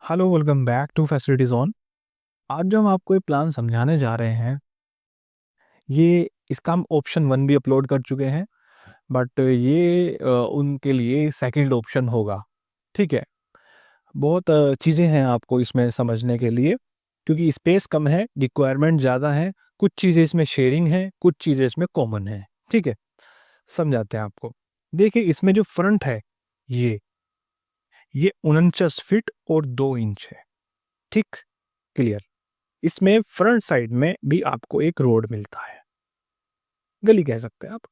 Hello, welcome back to facilities on. आज जो हम आपको ये प्लान समझाने जा रहे हैं, ये इसका हम ऑप्शन वन भी अपलोड कर चुके हैं, बट ये उनके लिए सेकंड ऑप्शन होगा। ठीक है। बहुत चीज़ें हैं आपको इसमें समझने के लिए, क्योंकि स्पेस कम है, रिक्वायरमेंट ज़्यादा है। कुछ चीज़ें इसमें शेयरिंग है, कुछ चीज़ें इसमें कॉमन है। ठीक है, समझाते हैं आपको। देखिए, इसमें जो फ्रंट है, ये 49 फीट और 2 इंच है। ठीक, क्लियर। इसमें फ्रंट साइड में भी आपको एक रोड मिलता है, गली कह सकते हैं आप।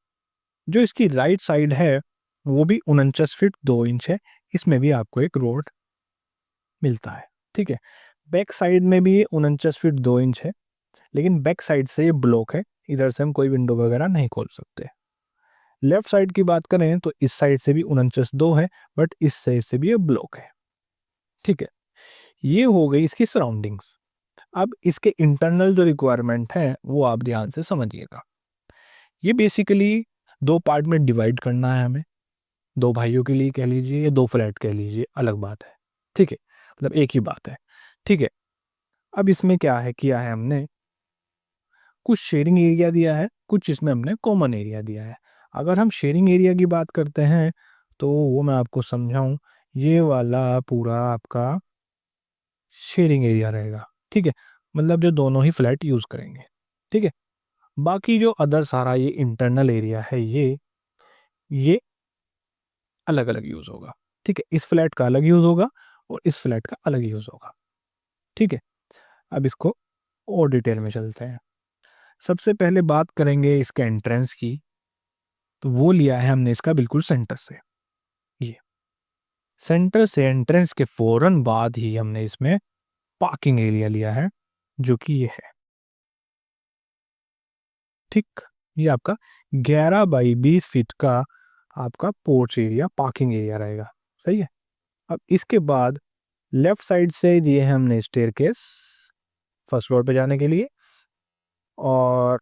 जो इसकी राइट साइड है, वो भी 49 फीट 2 इंच है। इसमें भी आपको एक रोड मिलता है। ठीक है। बैक साइड में भी ये 49 फीट 2 इंच है, लेकिन बैक साइड से ये ब्लॉक है। इधर से हम कोई विंडो वगैरह नहीं खोल सकते। लेफ्ट साइड की बात करें तो इस साइड से भी 49 2 है, बट इस साइड से भी ये ब्लॉक है। ठीक है। ये हो गई इसकी सराउंडिंग्स। अब इसके इंटरनल जो रिक्वायरमेंट है वो आप ध्यान से समझिएगा। ये बेसिकली दो पार्ट में डिवाइड करना है हमें। दो भाइयों के लिए कह लीजिए या दो फ्लैट कह लीजिए, अलग बात है। ठीक है, मतलब एक ही बात है। ठीक है। अब इसमें क्या है किया है हमने, कुछ शेयरिंग एरिया दिया है, कुछ इसमें हमने कॉमन एरिया दिया है। अगर हम शेयरिंग एरिया की बात करते हैं तो वो मैं आपको समझाऊं, ये वाला पूरा आपका शेयरिंग एरिया रहेगा। ठीक है, मतलब जो दोनों ही फ्लैट यूज करेंगे। ठीक है। बाकी जो अदर सारा ये इंटरनल एरिया है, ये अलग अलग यूज होगा। ठीक है, इस फ्लैट का अलग यूज होगा और इस फ्लैट का अलग यूज होगा। ठीक है। अब इसको और डिटेल में चलते हैं। सबसे पहले बात करेंगे इसके एंट्रेंस की। तो वो लिया है हमने इसका बिल्कुल सेंटर से। ये सेंटर से एंट्रेंस के फौरन बाद ही हमने इसमें पार्किंग एरिया लिया है, जो कि ये है। ठीक, ये आपका 11 बाई 20 फीट का आपका पोर्च एरिया, पार्किंग एरिया रहेगा। सही है। अब इसके बाद लेफ्ट साइड से दिए हैं हमने स्टेयरकेस फर्स्ट फ्लोर पे जाने के लिए, और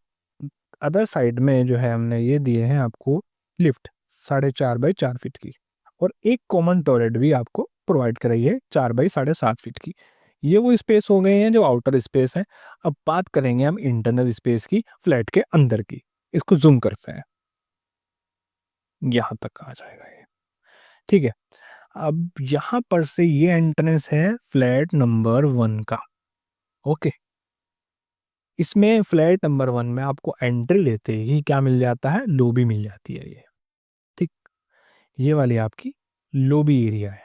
अदर साइड में जो है हमने ये दिए हैं आपको लिफ्ट 4.5 बाई 4 फीट की, और एक कॉमन टॉयलेट भी आपको प्रोवाइड कराई है 4 बाई 7.5 फीट की। ये वो स्पेस हो गए हैं जो आउटर स्पेस है। अब बात करेंगे हम इंटरनल स्पेस की, फ्लैट के अंदर की। इसको जूम करते हैं, यहाँ तक आ जाएगा ये। ठीक है। अब यहाँ पर से ये एंट्रेंस है फ्लैट नंबर 1 का। ओके। इसमें फ्लैट नंबर 1 में आपको एंट्री लेते ही क्या मिल जाता है, लॉबी मिल जाती है ये। ठीक, ये वाली आपकी लॉबी एरिया है।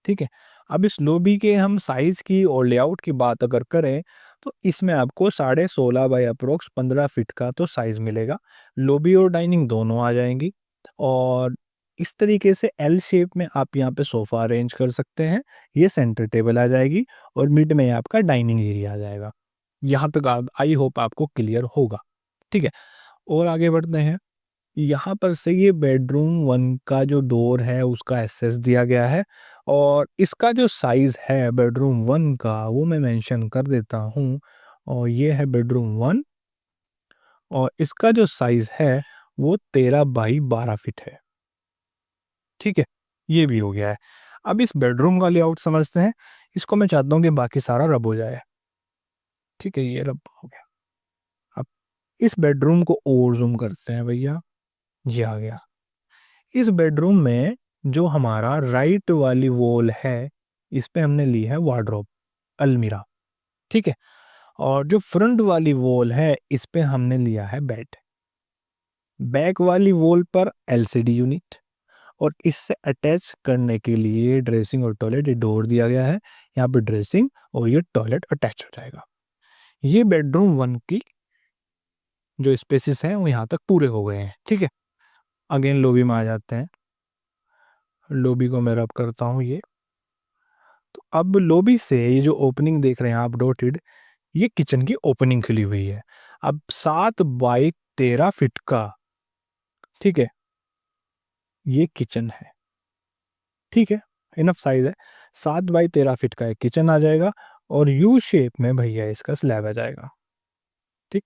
ठीक है। अब इस लॉबी के हम साइज की और लेआउट की बात अगर करें तो इसमें आपको 16.5 बाई अप्रोक्स 15 फीट का तो साइज मिलेगा। लॉबी और डाइनिंग दोनों आ जाएंगी, और इस तरीके से एल शेप में आप यहाँ पे सोफा अरेंज कर सकते हैं। ये सेंटर टेबल आ जाएगी, और मिड में आपका डाइनिंग एरिया आ जाएगा। यहाँ तक आप, आई होप आपको क्लियर होगा। ठीक है, और आगे बढ़ते हैं। यहाँ पर से ये बेडरूम 1 का जो डोर है उसका एक्सेस दिया गया है, और इसका जो साइज है बेडरूम 1 का वो मैं मेंशन कर देता हूँ। और ये है बेडरूम 1, और इसका जो साइज है वो 13 बाई 12 फीट है। ठीक है, ये भी हो गया है। अब इस बेडरूम का लेआउट समझते हैं। इसको मैं चाहता हूँ कि बाकी सारा रब हो जाए। ठीक है, ये रब हो गया। अब इस बेडरूम को और जूम करते हैं भैया, ये आ गया। इस बेडरूम में जो हमारा राइट वाली वॉल है, इस पे हमने ली है वार्डरोब, अलमीरा। ठीक है। और जो फ्रंट वाली वॉल है, इस पे हमने लिया है बेड। बैक वाली वॉल पर एलसीडी यूनिट, और इससे अटैच करने के लिए ड्रेसिंग और टॉयलेट, ये डोर दिया गया है। यहाँ पे ड्रेसिंग और ये टॉयलेट अटैच हो जाएगा। ये बेडरूम 1 की जो स्पेसिस हैं वो यहाँ तक पूरे हो गए हैं। ठीक है। अगेन लॉबी में आ जाते हैं। लॉबी को मैं रब करता हूँ ये। तो अब लॉबी से ये जो ओपनिंग देख रहे हैं आप डॉटेड, ये किचन की ओपनिंग खुली हुई है। अब 7 बाई 13 फीट का, ठीक है, ये किचन है। ठीक है, इनफ साइज है। 7 बाई 13 फीट का एक किचन आ जाएगा, और यू शेप में भैया इसका स्लैब आ जाएगा। ठीक,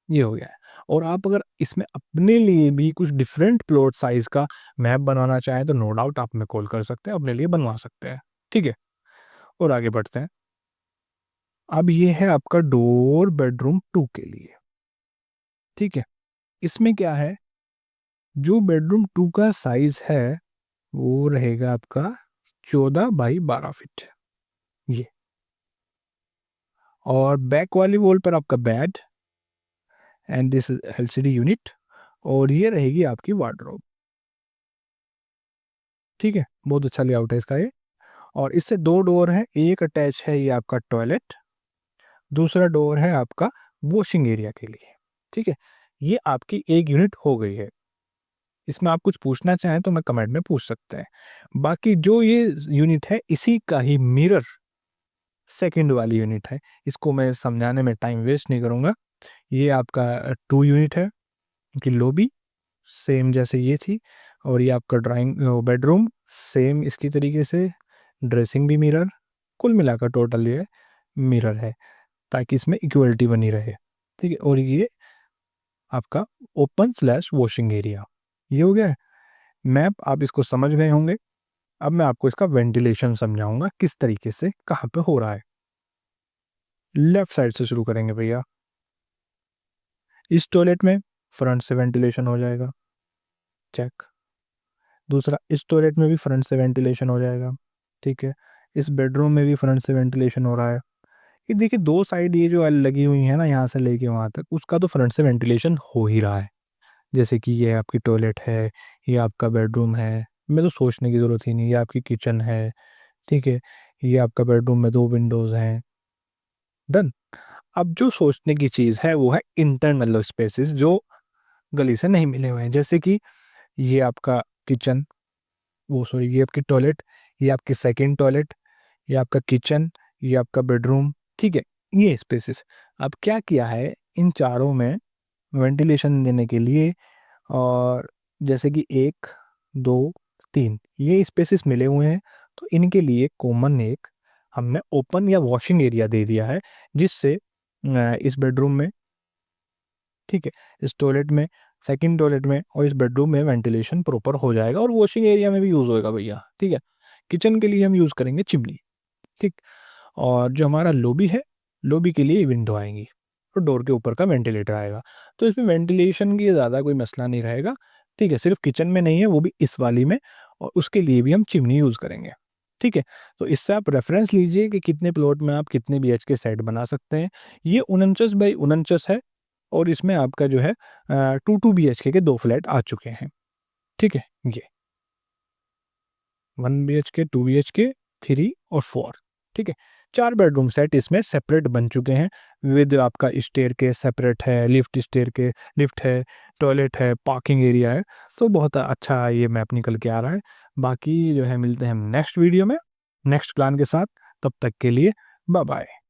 ये हो गया है। और आप अगर इसमें अपने लिए भी कुछ डिफरेंट प्लॉट साइज का मैप बनाना चाहें तो नो डाउट आप में कॉल कर सकते हैं, अपने लिए बनवा सकते हैं। ठीक है, और आगे बढ़ते हैं। अब ये है आपका डोर बेडरूम 2 के लिए। ठीक है, इसमें क्या है, जो बेडरूम 2 का साइज है वो रहेगा आपका 14 बाई 12 फीट ये। और बैक वाली वॉल पर आपका bed and this LCD unit, और ये रहेगी आपकी वार्डरोब। ठीक है, बहुत अच्छा लेआउट है इसका ये। और इससे 2 डोर हैं, एक अटैच है ये आपका टॉयलेट, दूसरा डोर है आपका वॉशिंग एरिया के लिए। ठीक है, ये आपकी एक यूनिट हो गई है। इसमें आप कुछ पूछना चाहें तो मैं कमेंट में पूछ सकते हैं। बाकी जो ये यूनिट है इसी का ही मिरर सेकंड वाली यूनिट है। इसको मैं समझाने में टाइम वेस्ट नहीं करूँगा। ये आपका 2 यूनिट है कि लॉबी सेम जैसे ये थी, और ये आपका ड्राइंग बेडरूम सेम इसकी तरीके से, ड्रेसिंग भी मिरर, कुल मिलाकर टोटल ये मिरर है ताकि इसमें इक्वलिटी बनी रहे। ठीक है, और ये आपका ओपन स्लैश वॉशिंग एरिया ये हो गया है। मैप आप इसको समझ गए होंगे। अब मैं आपको इसका वेंटिलेशन समझाऊंगा किस तरीके से कहाँ पे हो रहा है। लेफ्ट साइड से शुरू करेंगे भैया। इस टॉयलेट में फ्रंट से वेंटिलेशन हो जाएगा, चेक। दूसरा, इस टॉयलेट में भी फ्रंट से वेंटिलेशन हो जाएगा। ठीक है, इस बेडरूम में भी फ्रंट से वेंटिलेशन हो रहा है। ये देखिए 2 साइड ये जो लगी हुई है ना, यहाँ से लेके वहाँ तक, उसका तो फ्रंट से वेंटिलेशन हो ही रहा है। जैसे कि ये आपकी टॉयलेट है, ये आपका बेडरूम है, मैं तो सोचने की ज़रूरत ही नहीं, ये आपकी किचन है। ठीक है, ये आपका बेडरूम में 2 विंडोज़ हैं, डन। अब जो सोचने की चीज़ है वो है इंटरनल स्पेसेस जो गली से नहीं मिले हुए हैं। जैसे कि ये आपका किचन, वो सॉरी ये आपकी टॉयलेट, ये आपकी सेकंड टॉयलेट, ये आपका किचन, ये आपका बेडरूम। ठीक है, ये स्पेसेस अब क्या किया है इन चारों में वेंटिलेशन देने के लिए, और जैसे कि 1, 2, 3 ये स्पेसेस मिले हुए हैं, तो इनके लिए कॉमन एक हमने ओपन या वॉशिंग एरिया दे दिया है, जिससे इस बेडरूम में, ठीक है, इस टॉयलेट में, सेकंड टॉयलेट में और इस बेडरूम में वेंटिलेशन प्रॉपर हो जाएगा, और वॉशिंग एरिया में भी यूज़ होएगा भैया। ठीक है, किचन के लिए हम यूज़ करेंगे चिमनी। ठीक, और जो हमारा लॉबी है, लॉबी के लिए विंडो आएंगी और डोर के ऊपर का वेंटिलेटर आएगा। तो इसमें वेंटिलेशन की ज़्यादा कोई मसला नहीं रहेगा। ठीक है, सिर्फ किचन में नहीं है, वो भी इस वाली में, और उसके लिए भी हम चिमनी यूज़ करेंगे। ठीक है, तो इससे आप रेफरेंस लीजिए कि कितने प्लॉट में आप कितने बीएचके सेट बना सकते हैं। ये 49 बाई 49 है, और इसमें आपका जो है 2 बीएचके के 2 फ्लैट आ चुके हैं। ठीक है, ये 1 बीएचके, 2 बीएचके, 3 और 4। ठीक है, 4 बेडरूम सेट इसमें सेपरेट बन चुके हैं, विद आपका स्टेयरकेस सेपरेट है, लिफ्ट है, टॉयलेट है, पार्किंग एरिया है। सो बहुत अच्छा ये मैप निकल के आ रहा है। बाकी जो है मिलते हैं हम नेक्स्ट वीडियो में, नेक्स्ट प्लान के साथ। तब तक के लिए बाय बाय।